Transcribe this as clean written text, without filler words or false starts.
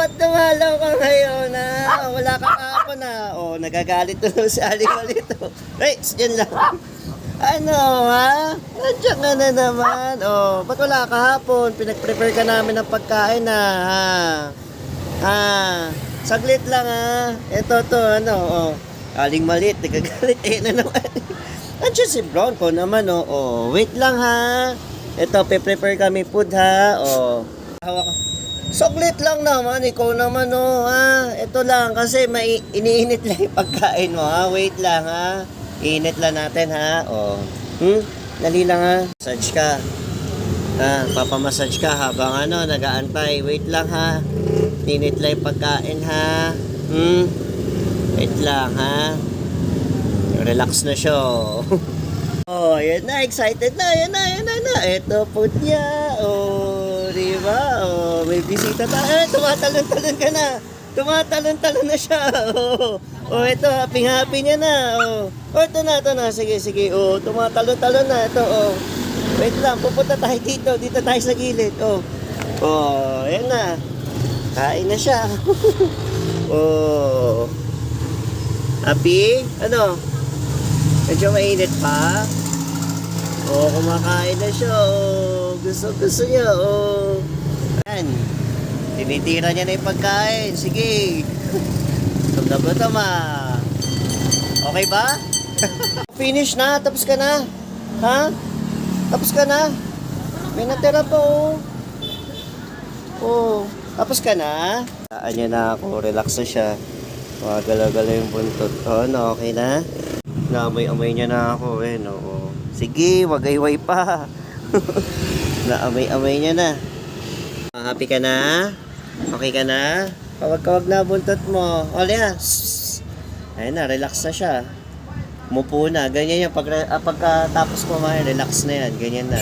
ba't dumalaw ka ngayon, ha? Wala ka kahapon, ha? O, nagagalit tuloy si Aling Malito. Hey, yan lang. Ano, ha? Nandiyan ka na naman. O, ba't wala ka hapon? Pinag-prepare ka namin ng pagkain, ha? Saglit lang, ha? Ito, ano, o. Aling Malit, nagagalit, na naman. Nandiyan si Brown ko naman, o. Wait lang, ha? Ito, pe-prepare kami food, ha? O. Hawak. Saglit lang naman, ikaw naman, ha? Ito lang, kasi iniinit lang yung pagkain mo, ha? Wait lang, ha? Init lang natin, ha? O. Dali lang, ha? Massage ka. Papamassage ka habang nag-aantay. Wait lang, ha? Init lang yung pagkain, ha? Wait lang, ha? Relax na siya. Oh, ayan na. Excited na. Ayan na. Ito po niya. Oh, di ba? Oh, may bisita tayo. Tumatalon-talon ka na. Tumatalon-talon na siya. Oh, ito. Happy niya na. Oh, ito na. Sige. Oh, tumatalon-talon na. Ito, oh. Wait lang. Pupunta tayo dito. Dito tayo sa gilid. Oh, ayan na. Kain na siya. Oh. Happy? Ano? Medyo mainit pa. Oh, kumakain na siya. Oh, gusto niya. Oh. Ayan. Tinitira niya na yung pagkain. Sige. Gutom na. Okay ba? Finish na. Tapos ka na. Ha? Tapos ka na. May natira pa, oh. Oh. Tapos ka na. Saan niya na ako. Relax na siya. Galaw-galaw yung buntot. Oh, ano, okay na? Naamay-amay niya na ako, no. Sige, wag-ayway pa. Naamay-amay niya na. Happy ka na? Okay ka na? Kawag-kawag na buntot mo. Olya. Ayun na, relax na siya. Mupo na. Ganyan yan. Pagkatapos kumain, relax na yan. Ganyan na.